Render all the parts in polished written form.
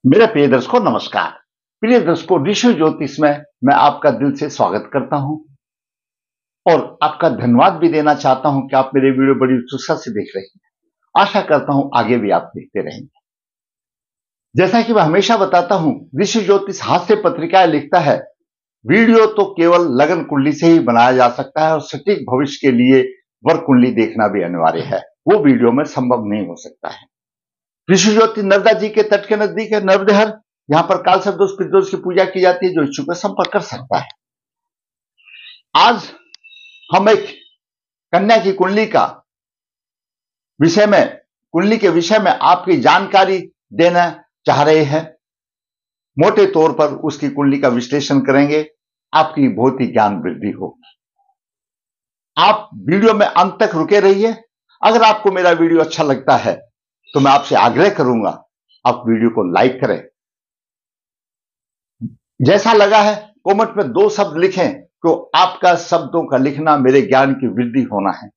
मेरे प्रिय दर्शकों नमस्कार। प्रिय दर्शकों, ऋषि ज्योतिष में मैं आपका दिल से स्वागत करता हूं और आपका धन्यवाद भी देना चाहता हूं कि आप मेरे वीडियो बड़ी उत्सुकता से देख रहे हैं। आशा करता हूं आगे भी आप देखते रहेंगे। जैसा कि मैं हमेशा बताता हूं, ऋषि ज्योतिष हास्य पत्रिकाएं लिखता है, वीडियो तो केवल लगन कुंडली से ही बनाया जा सकता है और सटीक भविष्य के लिए वर कुंडली देखना भी अनिवार्य है। वो वीडियो में संभव नहीं हो सकता है। ऋषि ज्योतिष नर्मदा जी के तट के नजदीक है नर्मदेहर। यहाँ पर काल सर्प दोष पितृदोष की पूजा की जाती है। जो इच्छुक है संपर्क कर सकता है। आज हम एक कन्या की कुंडली के विषय में आपकी जानकारी देना चाह रहे हैं। मोटे तौर पर उसकी कुंडली का विश्लेषण करेंगे, आपकी बहुत ही ज्ञान वृद्धि होगी। आप वीडियो में अंत तक रुके रहिए। अगर आपको मेरा वीडियो अच्छा लगता है तो मैं आपसे आग्रह करूंगा, आप वीडियो को लाइक करें। जैसा लगा है कमेंट में 2 शब्द लिखें, तो आपका शब्दों का लिखना मेरे ज्ञान की वृद्धि होना है।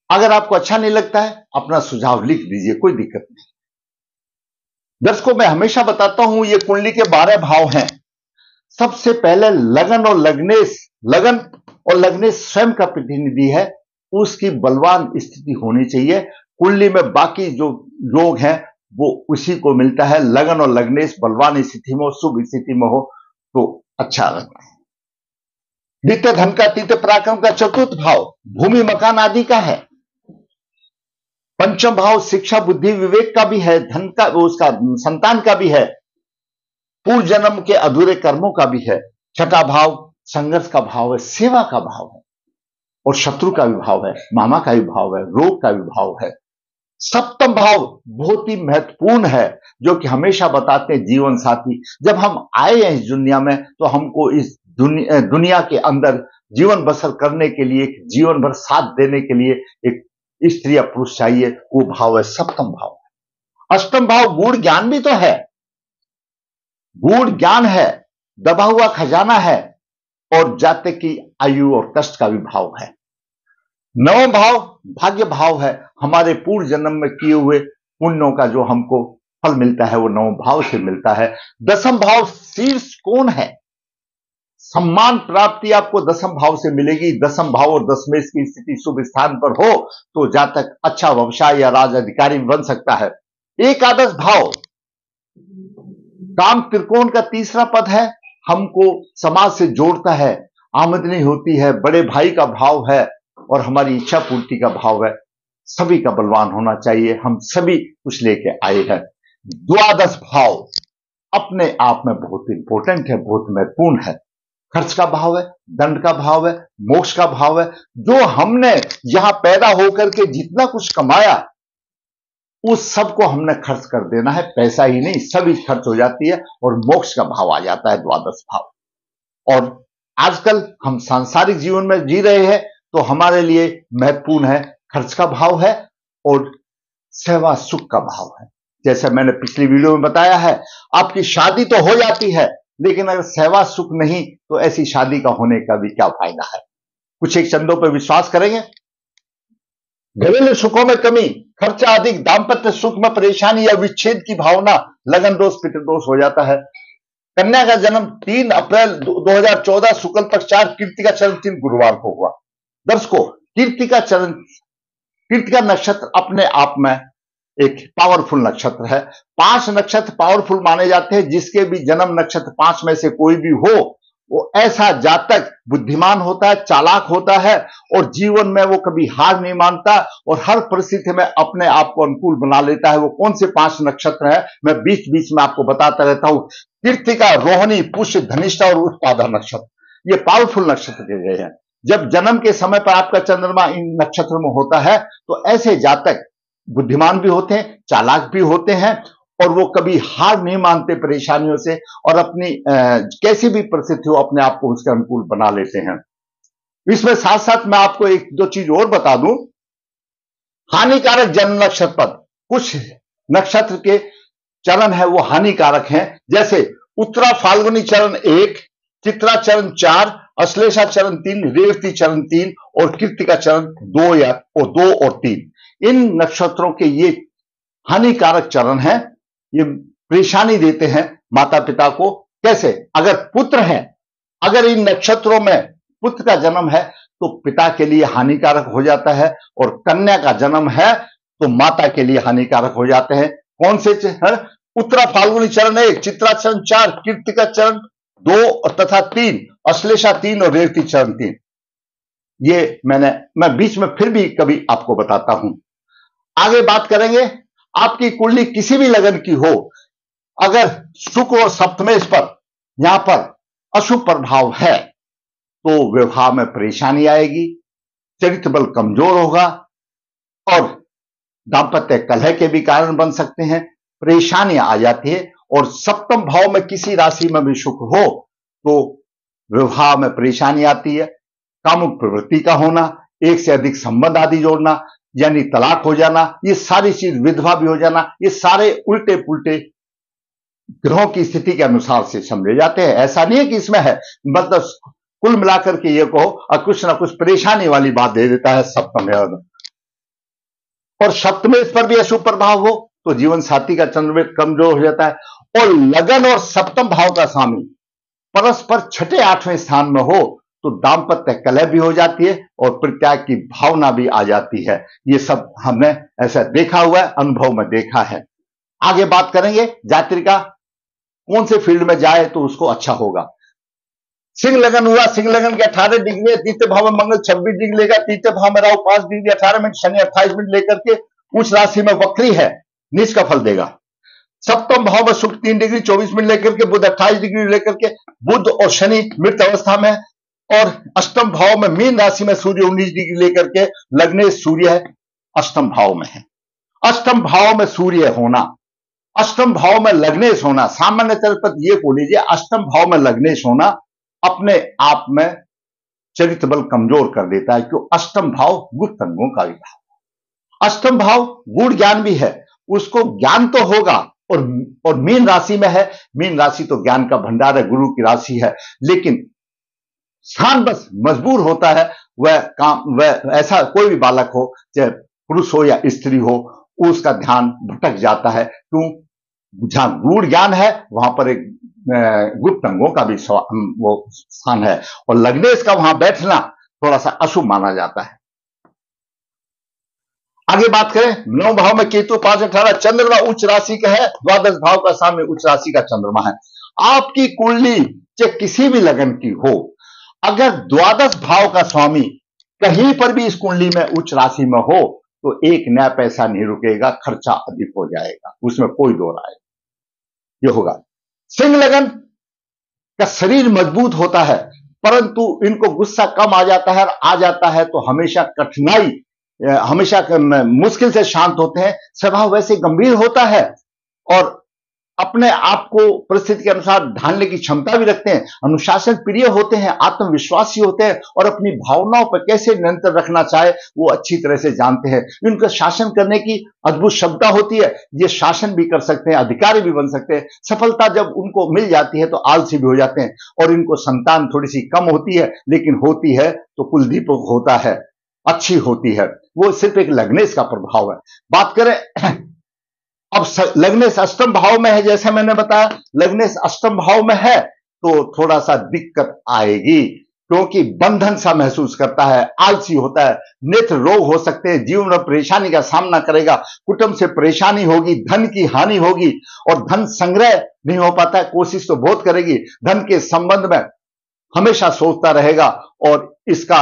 अगर आपको अच्छा नहीं लगता है, अपना सुझाव लिख दीजिए, कोई दिक्कत नहीं। दर्शकों, मैं हमेशा बताता हूं, ये कुंडली के 12 भाव हैं। सबसे पहले लगन और लग्नेश स्वयं का प्रतिनिधि है। उसकी बलवान स्थिति होनी चाहिए। कुंडली में बाकी जो योग हैं वो उसी को मिलता है। लगन और लग्नेश बलवान स्थिति में हो, शुभ स्थिति में हो तो अच्छा लगता है। द्वितीय धन का, तृतीय पराक्रम का, चतुर्थ भाव भूमि मकान आदि का है। पंचम भाव शिक्षा बुद्धि विवेक का भी है, धन का, उसका संतान का भी है, पूर्व जन्म के अधूरे कर्मों का भी है। छठा भाव संघर्ष का भाव है, सेवा का भाव है और शत्रु का भी भाव है, मामा का भी भाव है, रोग का भी भाव है। सप्तम भाव बहुत ही महत्वपूर्ण है, जो कि हमेशा बताते हैं जीवन साथी। जब हम आए हैं इस दुनिया में तो हमको इस दुनिया के अंदर जीवन बसर करने के लिए, जीवन भर साथ देने के लिए एक स्त्री या पुरुष चाहिए। वो भाव है सप्तम भाव। अष्टम भाव गूढ़ ज्ञान भी तो है, गूढ़ ज्ञान है, दबा हुआ खजाना है और जातक की आयु और कष्ट का भी भाव है। नवम भाव भाग्य भाव है, हमारे पूर्व जन्म में किए हुए पुण्यों का जो हमको फल मिलता है वो नवम भाव से मिलता है। दसम भाव शीर्ष कोण है, सम्मान प्राप्ति आपको दसम भाव से मिलेगी। दसम भाव और दशमेश की स्थिति शुभ स्थान पर हो तो जातक अच्छा व्यवसाय या राज अधिकारी बन सकता है। एकादश भाव काम त्रिकोण का तीसरा पद है, हमको समाज से जोड़ता है, आमदनी होती है, बड़े भाई का भाव है और हमारी इच्छा पूर्ति का भाव है। सभी का बलवान होना चाहिए, हम सभी कुछ लेके आए हैं। द्वादश भाव अपने आप में बहुत इंपॉर्टेंट है, बहुत महत्वपूर्ण है। खर्च का भाव है, दंड का भाव है, मोक्ष का भाव है। जो हमने यहां पैदा होकर के जितना कुछ कमाया उस सब को हमने खर्च कर देना है। पैसा ही नहीं, सभी खर्च हो जाती है और मोक्ष का भाव आ जाता है, द्वादश भाव। और आजकल हम सांसारिक जीवन में जी रहे हैं तो हमारे लिए महत्वपूर्ण है खर्च का भाव है और सेवा सुख का भाव है। जैसे मैंने पिछली वीडियो में बताया है, आपकी शादी तो हो जाती है लेकिन अगर सेवा सुख नहीं तो ऐसी शादी का होने का भी क्या फायदा है। कुछ एक चंदों पर विश्वास करेंगे। घरेलू सुखों में कमी, खर्चा अधिक, दाम्पत्य सुख में परेशानी या विच्छेद की भावना, लगन दोष पितृदोष हो जाता है। कन्या का जन्म 3 अप्रैल 2014 शुक्ल पक्ष 4 कृत्तिका चरण 3 गुरुवार को हुआ। दर्शकों, कृत्तिका नक्षत्र अपने आप में एक पावरफुल नक्षत्र है। 5 नक्षत्र पावरफुल माने जाते हैं। जिसके भी जन्म नक्षत्र 5 में से कोई भी हो, वो ऐसा जातक बुद्धिमान होता है, चालाक होता है और जीवन में वो कभी हार नहीं मानता और हर परिस्थिति में अपने आप को अनुकूल बना लेता है। वो कौन से 5 नक्षत्र है मैं बीच बीच में आपको बताता रहता हूं। कृत्तिका, रोहिणी, पुष्य, धनिष्ठा और उत्पादा नक्षत्र, ये पावरफुल नक्षत्र के गए हैं। जब जन्म के समय पर आपका चंद्रमा इन नक्षत्र में होता है तो ऐसे जातक बुद्धिमान भी होते हैं, चालाक भी होते हैं और वो कभी हार नहीं मानते परेशानियों से और अपनी कैसी भी परिस्थिति हो अपने आप को उसके अनुकूल बना लेते हैं। इसमें साथ साथ मैं आपको 1-2 चीज और बता दूं। हानिकारक जन्म नक्षत्र पद, कुछ नक्षत्र के चरण है वो हानिकारक हैं। जैसे उत्तरा फाल्गुनी चरण 1, चित्रा चरण 4, अश्लेषा चरण 3, रेवती चरण 3 और कृत्तिका चरण 2 और 3। इन नक्षत्रों के ये हानिकारक चरण हैं। ये परेशानी देते हैं माता पिता को। कैसे? अगर पुत्र है, अगर इन नक्षत्रों में पुत्र का जन्म है तो पिता के लिए हानिकारक हो जाता है, और कन्या का जन्म है तो माता के लिए हानिकारक हो जाते हैं। कौन से चरण? उत्तरा फाल्गुनी चरण 1, चित्रा चरण 4, कृत्तिका चरण 2 तथा 3, अश्लेषा 3 और रेवती चरण 3। ये मैं बीच में फिर भी कभी आपको बताता हूं। आगे बात करेंगे, आपकी कुंडली किसी भी लगन की हो, अगर शुक्र और सप्तमेश पर यहां पर अशुभ प्रभाव है तो विवाह में परेशानी आएगी, चरित्र बल कमजोर होगा और दांपत्य कलह के भी कारण बन सकते हैं, परेशानियां आ जाती है। और सप्तम भाव में किसी राशि में भी शुक्र हो तो विवाह में परेशानी आती है, कामुक प्रवृत्ति का होना, एक से अधिक संबंध आदि जोड़ना, यानी तलाक हो जाना, ये सारी चीज, विधवा भी हो जाना, ये सारे उल्टे पुल्टे ग्रहों की स्थिति के अनुसार से समझे जाते हैं। ऐसा नहीं है कि इसमें है, मतलब कुल मिलाकर के ये कहो कुछ ना कुछ परेशानी वाली बात दे देता है सप्तम। और सप्तमेश पर भी अशुभ प्रभाव हो तो जीवन साथी का चंद्रमेश कमजोर हो जाता है। और लगन और सप्तम भाव का स्वामी परस्पर छठे आठवें स्थान में हो तो दांपत्य कलह भी हो जाती है और परित्याग की भावना भी आ जाती है। ये सब हमने ऐसा देखा हुआ है, अनुभव में देखा है। आगे बात करेंगे, जात्रिका कौन से फील्ड में जाए तो उसको अच्छा होगा। सिंह लगन हुआ, सिंह लगन के 18 डिग्री, द्वितीय भाव में मंगल 26 डिग्री लेगा, तृतीय भाव में Rahu 5 degree 18 minute, Shani 28 minute लेकर के उस राशि में वक्री है, नीच का फल देगा। सप्तम भाव में शुक्र 3 डिग्री 24 मिनट लेकर के, बुध 28 डिग्री लेकर के, बुध और शनि मृत अवस्था में, और अष्टम भाव में मीन राशि में सूर्य 19 डिग्री लेकर के, लग्नेश सूर्य है, अष्टम भाव में है। अष्टम भाव में सूर्य होना, अष्टम भाव में लग्नेश होना, सामान्य तौर पर यह बोल लीजिए, अष्टम भाव में लग्नेश होना अपने आप में चरित्र बल कमजोर कर देता है, क्यों? अष्टम भाव गुप्त अंगों का भी भाव, अष्टम भाव गूढ़ ज्ञान भी है, उसको ज्ञान तो होगा। और मीन राशि में है, मीन राशि तो ज्ञान का भंडार है, गुरु की राशि है, लेकिन स्थान बस मजबूर होता है, वह ऐसा कोई भी बालक हो, चाहे पुरुष हो या स्त्री हो, उसका ध्यान भटक जाता है। क्यों? जहां गूढ़ ज्ञान है वहां पर एक गुप्त अंगों का भी वो स्थान है, और लग्नेश का वहां बैठना थोड़ा सा अशुभ माना जाता है। आगे बात करें, 9 भाव में केतु 5-18, चंद्रमा उच्च राशि का है, 12 भाव का सामने उच्च राशि का चंद्रमा है। आपकी कुंडली चाहे किसी भी लगन की हो, अगर 12 भाव का स्वामी कहीं पर भी इस कुंडली में उच्च राशि में हो तो एक नया पैसा नहीं रुकेगा, खर्चा अधिक हो जाएगा, उसमें कोई दो राय ये होगा। सिंह लगन का शरीर मजबूत होता है, परंतु इनको गुस्सा कम आ जाता है, और आ जाता है तो हमेशा कठिनाई, हमेशा मुश्किल से शांत होते हैं, स्वभाव वैसे गंभीर होता है, और अपने आप को परिस्थिति के अनुसार ढालने की क्षमता भी रखते हैं, अनुशासन प्रिय होते हैं, आत्मविश्वासी होते हैं, और अपनी भावनाओं पर कैसे नियंत्रण रखना चाहे वो अच्छी तरह से जानते हैं। इनका शासन करने की अद्भुत क्षमता होती है, ये शासन भी कर सकते हैं, अधिकारी भी बन सकते हैं। सफलता जब उनको मिल जाती है तो आलसी भी हो जाते हैं, और इनको संतान थोड़ी सी कम होती है, लेकिन होती है तो कुलदीप होता है, अच्छी होती है। वो सिर्फ एक लग्नेश का प्रभाव है। बात करें अब लग्नेश अष्टम भाव में है, जैसे मैंने बताया लग्नेश अष्टम भाव में है तो थोड़ा सा दिक्कत आएगी, क्योंकि बंधन सा महसूस करता है, आलसी होता है, नेत्र रोग हो सकते हैं, जीवन में परेशानी का सामना करेगा, कुटुंब से परेशानी होगी, धन की हानि होगी, और धन संग्रह नहीं हो पाता है, कोशिश तो बहुत करेगी, धन के संबंध में हमेशा सोचता रहेगा, और इसका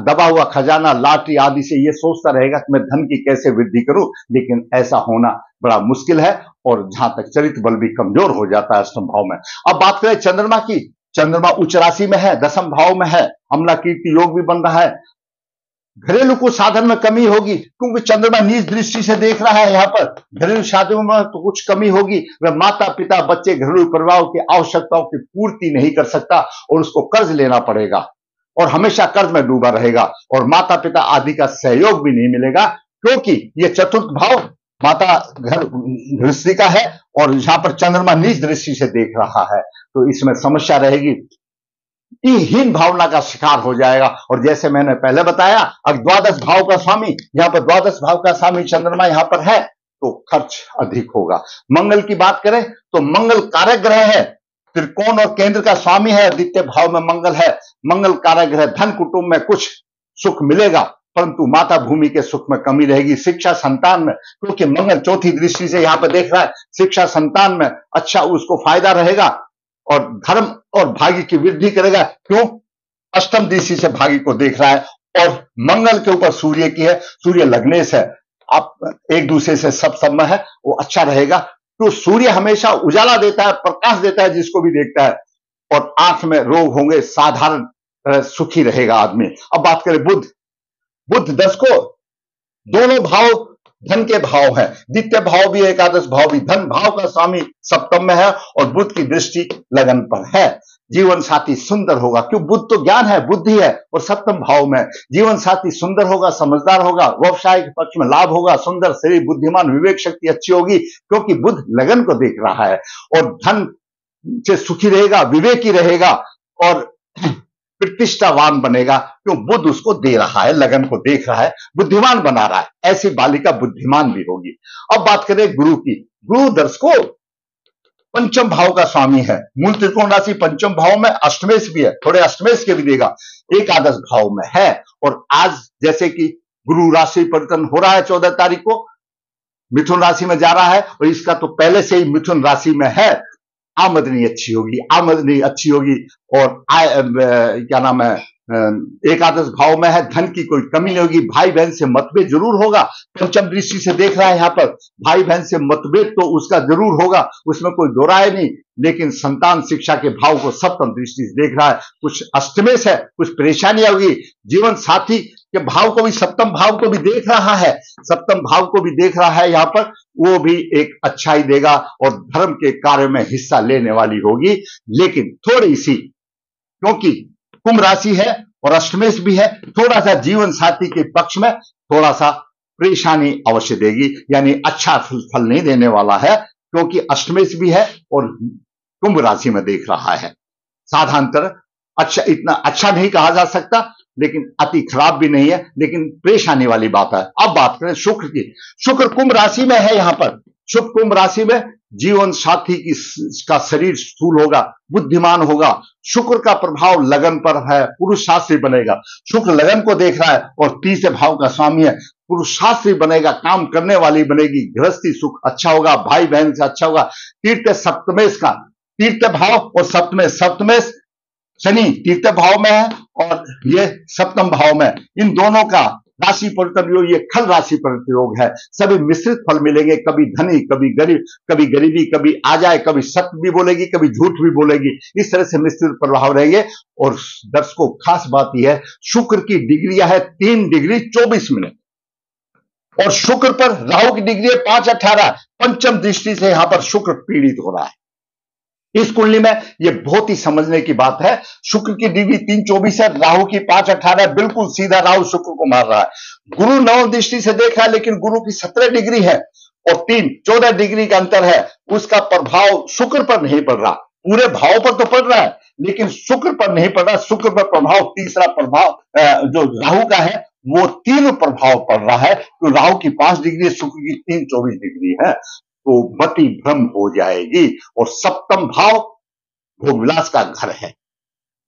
दबा हुआ खजाना, लॉटरी आदि से ये सोचता रहेगा कि मैं धन की कैसे वृद्धि करूं, लेकिन ऐसा होना बड़ा मुश्किल है, और जहां तक चरित्र बल भी कमजोर हो जाता है अष्टम भाव में। अब बात करें चंद्रमा की, चंद्रमा उच्च राशि में है, 10वें भाव में है, अम्ला कीर्ति योग भी बन रहा है। घरेलू कुछ साधन में कमी होगी, क्योंकि चंद्रमा नीच दृष्टि से देख रहा है, यहां पर घरेलू शादियों में तो कुछ कमी होगी, वह माता पिता बच्चे घरेलू परिवारों की आवश्यकताओं की पूर्ति नहीं कर सकता, और उसको कर्ज लेना पड़ेगा, और हमेशा कर्ज में डूबा रहेगा, और माता पिता आदि का सहयोग भी नहीं मिलेगा, क्योंकि यह चतुर्थ भाव माता घर दृष्टि का है, और यहां पर चंद्रमा नीच दृष्टि से देख रहा है, तो इसमें समस्या रहेगी, हीन भावना का शिकार हो जाएगा। और जैसे मैंने पहले बताया, अगर 12 भाव का स्वामी, यहां पर 12 भाव का स्वामी चंद्रमा यहां पर है तो खर्च अधिक होगा। मंगल की बात करें तो मंगल कारक ग्रह है, त्रिकोण और केंद्र का स्वामी है, द्वितीय भाव में मंगल है, मंगल कारक ग्रह। धन कुटुंब में कुछ सुख मिलेगा, परंतु माता भूमि के सुख में कमी रहेगी। शिक्षा संतान में, क्योंकि मंगल चौथी दृष्टि से यहां पर देख रहा है, शिक्षा संतान में अच्छा उसको फायदा रहेगा और धर्म और भाग्य की वृद्धि करेगा। क्यों? अष्टम दृष्टि से भाग्य को देख रहा है और मंगल के ऊपर सूर्य की है, सूर्य लग्नेश है, आप एक दूसरे से सब में है, वो अच्छा रहेगा। तो सूर्य हमेशा उजाला देता है, प्रकाश देता है जिसको भी देखता है, और आंख में रोग होंगे, साधारण सुखी रहेगा आदमी। अब बात करें बुध, बुध 10 को दोनों भाव धन के भाव है, द्वितीय भाव भी एकादश भाव भी, धन भाव का स्वामी सप्तम में है और बुध की दृष्टि लगन पर है। जीवन साथी सुंदर होगा, क्यों? बुध तो ज्ञान है, बुद्धि है, और सप्तम भाव में जीवन साथी सुंदर होगा, समझदार होगा, व्यवसाय के पक्ष में लाभ होगा, सुंदर शरीर, बुद्धिमान, विवेक शक्ति अच्छी होगी, क्योंकि बुध लगन को देख रहा है। और धन से सुखी रहेगा, विवेकी रहेगा और प्रतिष्ठावान बनेगा, क्यों? बुध उसको दे रहा है, लगन को देख रहा है, बुद्धिमान बना रहा है। ऐसी बालिका बुद्धिमान भी होगी। अब बात करें गुरु की। गुरु दर्शकों पंचम भाव का स्वामी है, मूल त्रिकोण राशि पंचम भाव में, अष्टमेश भी है, थोड़े अष्टमेश के भी देगा, एकादश भाव में है। और आज जैसे कि गुरु राशि परिवर्तन हो रहा है 14 तारीख को, मिथुन राशि में जा रहा है, और इसका तो पहले से ही मिथुन राशि में है। आमदनी अच्छी होगी, आमदनी अच्छी होगी, और क्या नाम है, एकादश भाव में है, धन की कोई कमी नहीं होगी। भाई बहन से मतभेद जरूर होगा, पंचम दृष्टि से देख रहा है यहां पर, भाई बहन से मतभेद तो उसका जरूर होगा, उसमें कोई दो राय नहीं। लेकिन संतान शिक्षा के भाव को सप्तम दृष्टि से देख रहा है, कुछ अष्टमेश है, कुछ परेशानियां होगी। जीवन साथी के भाव को भी, सप्तम भाव को भी देख रहा है, सप्तम भाव को भी देख रहा है यहां पर, वो भी एक अच्छाई देगा और धर्म के कार्य में हिस्सा लेने वाली होगी। लेकिन थोड़ी सी, क्योंकि कुंभ राशि है और अष्टमेश भी है, थोड़ा सा जीवन साथी के पक्ष में थोड़ा सा परेशानी अवश्य देगी, यानी अच्छा फल नहीं देने वाला है, क्योंकि अष्टमेश भी है और कुंभ राशि में देख रहा है। साधारणतः अच्छा, इतना अच्छा नहीं कहा जा सकता, लेकिन अति खराब भी नहीं है, लेकिन परेशानी वाली बात है। अब बात करें शुक्र की। शुक्र कुंभ राशि में है यहां पर, शुक्र कुंभ राशि में, जीवन साथी का शरीर स्थूल होगा, बुद्धिमान होगा। शुक्र का प्रभाव लगन पर है, पुरुषार्थी बनेगा। शुक्र लगन को देख रहा है और तीसरे भाव का स्वामी है, पुरुषार्थी बनेगा, काम करने वाली बनेगी, गृहस्थी सुख अच्छा होगा, भाई बहन से अच्छा होगा। तीर्थ सप्तमेश का, तीर्थ भाव और सप्तमेश, सप्तमेश शनि तीर्थ भाव में है और ये सप्तम भाव में, इन दोनों का राशि परिवर्तन योग, ये खल राशि परिवर्तन योग है। सभी मिश्रित फल मिलेंगे, कभी धनी, कभी गरीब, कभी गरीबी, कभी आ जाए, कभी सत्य भी बोलेगी, कभी झूठ भी बोलेगी, इस तरह से मिश्रित प्रभाव रहेंगे। और दर्शकों खास बात यह है, शुक्र की डिग्रियां है 3 डिग्री 24 मिनट, और शुक्र पर राहु की डिग्री है 5:18। पंचम दृष्टि से यहां पर शुक्र पीड़ित हो रहा है इस कुंडली में। यह बहुत ही समझने की बात है। शुक्र की डिग्री 3:24 है, राहु की 5:18 है, बिल्कुल सीधा राहु शुक्र को मार रहा है। गुरु नवम दृष्टि से देख रहा है, लेकिन गुरु की 17 डिग्री है और 14 डिग्री का अंतर है। उसका प्रभाव शुक्र पर नहीं पड़ रहा, पूरे भाव पर तो पड़ रहा है, लेकिन शुक्र पर नहीं पड़ रहा। शुक्र पर प्रभाव, तीसरा प्रभाव जो राहु का है, वो तीव्र प्रभाव पड़ रहा है। तो राहु की 5 डिग्री, शुक्र की 3:24 डिग्री है, तो मति भ्रम हो जाएगी। और सप्तम भाव भोग विलास का घर है,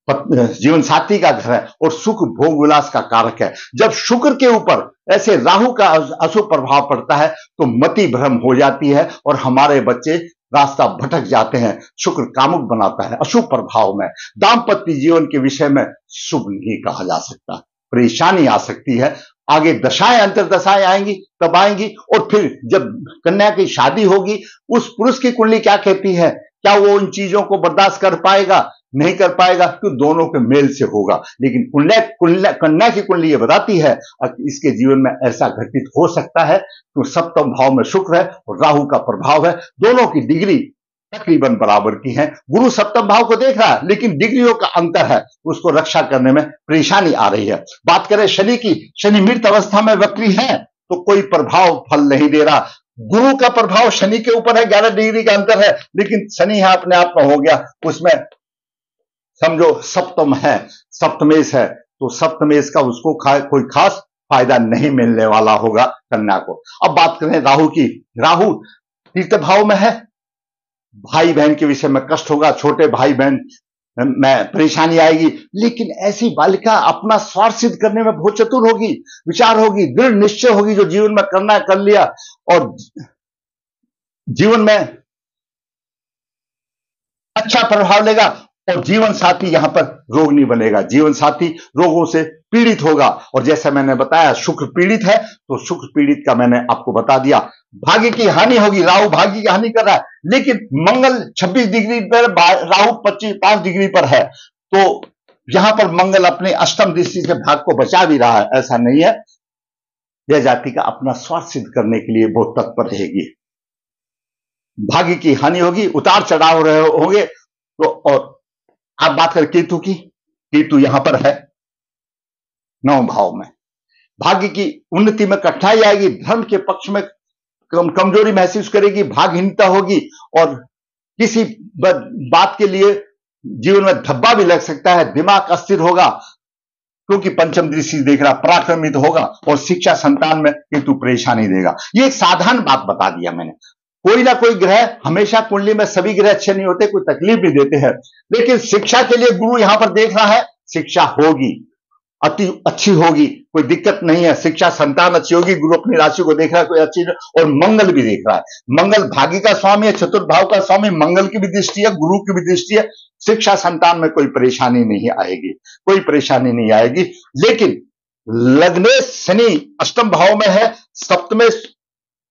जीवन साथी का घर है, और सुख भोग विलास का कारक है। जब शुक्र के ऊपर ऐसे राहु का अशुभ प्रभाव पड़ता है तो मति भ्रम हो जाती है और हमारे बच्चे रास्ता भटक जाते हैं। शुक्र कामुक बनाता है अशुभ प्रभाव में। दाम्पत्य जीवन के विषय में शुभ नहीं कहा जा सकता, परेशानी आ सकती है। आगे दशाएं, अंतरदशाएं आएंगी, तब आएंगी। और फिर जब कन्या की शादी होगी, उस पुरुष की कुंडली क्या कहती है, क्या वो उन चीजों को बर्दाश्त कर पाएगा? नहीं कर पाएगा, क्यों? दोनों के मेल से होगा। लेकिन कन्या की कुंडली ये बताती है इसके जीवन में ऐसा घटित हो सकता है, तो सप्तम भाव में शुक्र है और राहु का प्रभाव है, दोनों की डिग्री तकरीबन बराबर की है। गुरु सप्तम भाव को देख रहा है, लेकिन डिग्रियों का अंतर है, उसको रक्षा करने में परेशानी आ रही है। बात करें शनि की, शनि मृत अवस्था में वक्री है, तो कोई प्रभाव फल नहीं दे रहा। गुरु का प्रभाव शनि के ऊपर है, 11 डिग्री का अंतर है, लेकिन शनि यहां अपने आप में हो गया, उसमें समझो सप्तम है, सप्तमेश है, तो सप्तमेश का उसको कोई खास फायदा नहीं मिलने वाला होगा कन्या को। अब बात करें राहु की। राहु तीर्थ भाव में है, भाई बहन के विषय में कष्ट होगा, छोटे भाई बहन में परेशानी आएगी, लेकिन ऐसी बालिका अपना स्वार्थ सिद्ध करने में बहुत चतुर होगी, विचार होगी, दृढ़ निश्चय होगी, जो जीवन में करना है कर लिया, और जीवन में अच्छा प्रभाव लेगा, और जीवन साथी यहां पर रोग नहीं बनेगा, जीवन साथी रोगों से पीड़ित होगा। और जैसे मैंने बताया शुक्र पीड़ित है, तो शुक्र पीड़ित का मैंने आपको बता दिया। भाग्य की हानि होगी, राहु भाग्य की हानि कर रहा है, लेकिन मंगल 26 डिग्री पर, राहु 5 डिग्री पर है, तो यहां पर मंगल अपने अष्टम दृष्टि से भाग को बचा भी रहा है, ऐसा नहीं है। यह जाति का अपना स्वार्थ सिद्ध करने के लिए बहुत तत्पर रहेगी। भाग्य की हानि होगी, उतार चढ़ाव रहे होंगे। तो और आप बात करें केतु की, केतु यहां पर है 9 भाव में, भाग्य की उन्नति में कठिनाई आएगी, धर्म के पक्ष में कमजोरी महसूस करेगी, भाग्यहीनता होगी, और किसी बात के लिए जीवन में धब्बा भी लग सकता है, दिमाग अस्थिर होगा, क्योंकि पंचम दृष्टि देख रहा, पराक्रमित होगा, और शिक्षा संतान में केतु परेशानी देगा। ये एक साधारण बात बता दिया मैंने। कोई ना कोई ग्रह, हमेशा कुंडली में सभी ग्रह अच्छे नहीं होते, कोई तकलीफ भी देते हैं, लेकिन शिक्षा के लिए गुरु यहां पर देख रहा है, शिक्षा होगी, अति अच्छी होगी, कोई दिक्कत नहीं है, शिक्षा संतान अच्छी होगी, गुरु अपनी राशि को देख रहा है, कोई अच्छी, और मंगल भी देख रहा है, मंगल भाग्य का स्वामी है, चतुर्भाव का स्वामी, मंगल की भी दृष्टि है, गुरु की भी दृष्टि है, शिक्षा संतान में कोई परेशानी नहीं आएगी, कोई परेशानी नहीं आएगी। लेकिन लग्नेश शनि अष्टम भाव में है, सप्तम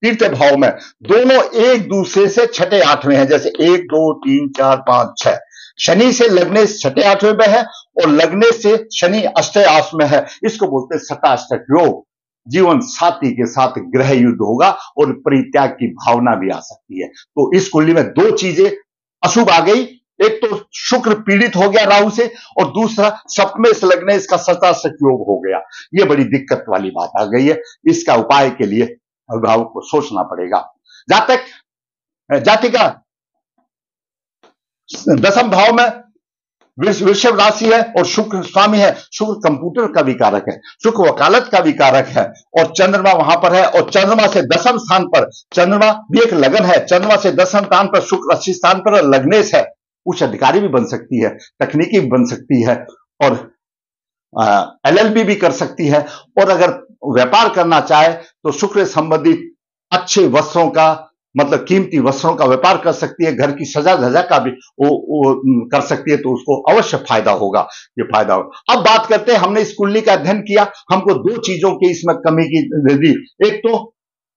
तीर्थ भाव में, दोनों एक दूसरे से छठे आठवें हैं, जैसे 1 2 3 4 5 6, शनि से लग्नेश छठे आठवें में है, और लग्नेश से शनि अष्टम आठ में है, इसको बोलते हैं शताष्टक योग। जीवन साथी के साथ ग्रह युद्ध होगा, और परित्याग की भावना भी आ सकती है। तो इस कुंडली में दो चीजें अशुभ आ गई, एक तो शुक्र पीड़ित हो गया राहु से, और दूसरा सप्तमे से लग्नेश का शताष्टक योग हो गया। ये बड़ी दिक्कत वाली बात आ गई है, इसका उपाय के लिए अभिभावक को सोचना पड़ेगा। जातक जाति का 10वें भाव में वृषभ राशि है, और शुक्र स्वामी है, शुक्र कंप्यूटर का भी कारक है, शुक्र वकालत का भी कारक है, और चंद्रमा वहां पर है, और चंद्रमा से 10वें स्थान पर, चंद्रमा भी एक लगन है, चंद्रमा से 10वें स्थान पर शुक्र 80 स्थान पर लग्नेश है, उच्च अधिकारी भी बन सकती है, तकनीकी भी बन सकती है, और LLB भी कर सकती है, और अगर व्यापार करना चाहे तो शुक्र संबंधित अच्छे वस्त्रों का, मतलब कीमती वस्त्रों का व्यापार कर सकती है, घर की सजा धजा का भी वो कर सकती है, तो उसको अवश्य फायदा होगा, ये फायदा होगा। अब बात करते हैं, हमने इस कुंडली का अध्ययन किया, हमको दो चीजों की इसमें कमी की दी, एक तो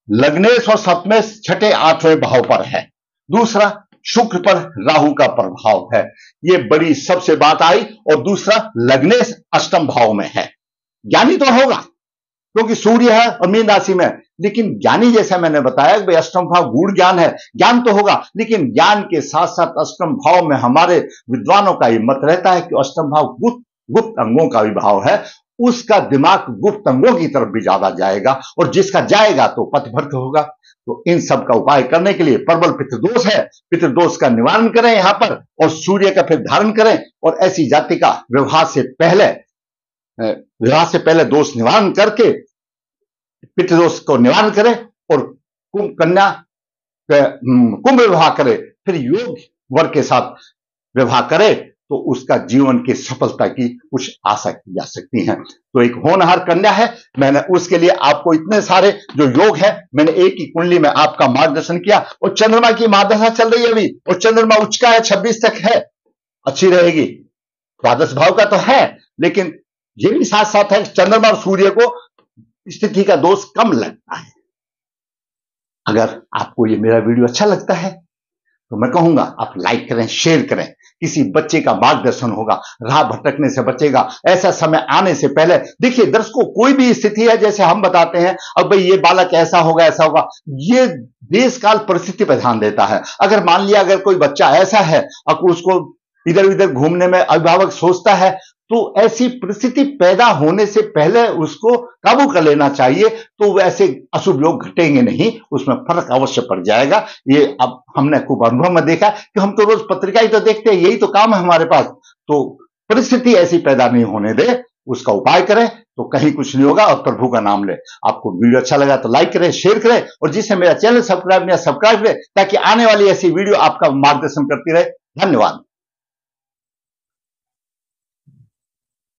लग्नेश और सप्तमे छठे आठवें भाव पर है, दूसरा शुक्र पर राहु का प्रभाव है, ये बड़ी सबसे बात आई, और दूसरा लग्नेश अष्टम भाव में है। ज्ञानी तो होगा क्योंकि सूर्य है और मीन राशि में, लेकिन ज्ञानी जैसा मैंने बताया कि भाई अष्टम भाव गूढ़ ज्ञान है, ज्ञान तो होगा, लेकिन ज्ञान के साथ साथ अष्टम भाव में हमारे विद्वानों का ये मत रहता है कि अष्टम भाव गुप्त अंगों का भी भाव है, उसका दिमाग गुप्त अंगों की तरफ भी ज्यादा जाएगा, और जिसका जाएगा तो पथभ्रष्ट होगा। तो इन सब का उपाय करने के लिए प्रबल पितृदोष है, पितृदोष का निवारण करें यहां पर, और सूर्य का फिर धारण करें, और ऐसी जाति का विवाह से पहले दोष निवारण करके पितृदोष को निवारण करें, और कुंभ विवाह करे, फिर योग वर के साथ विवाह करे, तो उसका जीवन की सफलता की कुछ आशा की जा सकती है। तो एक होनहार कन्या है, मैंने उसके लिए आपको इतने सारे जो योग है, मैंने एक ही कुंडली में आपका मार्गदर्शन किया, और चंद्रमा की महादशा चल रही है अभी, और चंद्रमा उच्च का है, 26 तक है, अच्छी रहेगी, द्वादश भाव का तो है, लेकिन ये भी साथ साथ है, चंद्रमा और सूर्य को स्थिति का दोष कम लगता है। अगर आपको ये मेरा वीडियो अच्छा लगता है तो मैं कहूंगा आप लाइक करें, शेयर करें, किसी बच्चे का मार्गदर्शन होगा, राह भटकने से बचेगा। ऐसा समय आने से पहले, देखिए दर्शकों, कोई भी स्थिति है, जैसे हम बताते हैं अब भाई ये बालक ऐसा होगा ऐसा होगा, ये देश काल परिस्थिति पर ध्यान देता है। अगर मान लिया अगर कोई बच्चा ऐसा है, अब उसको इधर उधर घूमने में अभिभावक सोचता है, तो ऐसी परिस्थिति पैदा होने से पहले उसको काबू कर लेना चाहिए, तो वैसे अशुभ योग घटेंगे नहीं, उसमें फर्क अवश्य पड़ जाएगा। ये अब हमने खूब अनुभव में देखा कि हम तो रोज पत्रिका ही तो देखते हैं, यही तो काम है हमारे पास, तो परिस्थिति ऐसी पैदा नहीं होने दे, उसका उपाय करें तो कहीं कुछ नहीं होगा और प्रभु का नाम ले। आपको वीडियो अच्छा लगा तो लाइक करें, शेयर करें और जिससे मेरा चैनल सब्सक्राइब नहीं सब्सक्राइब करें ताकि आने वाली ऐसी वीडियो आपका मार्गदर्शन करती रहे। धन्यवाद।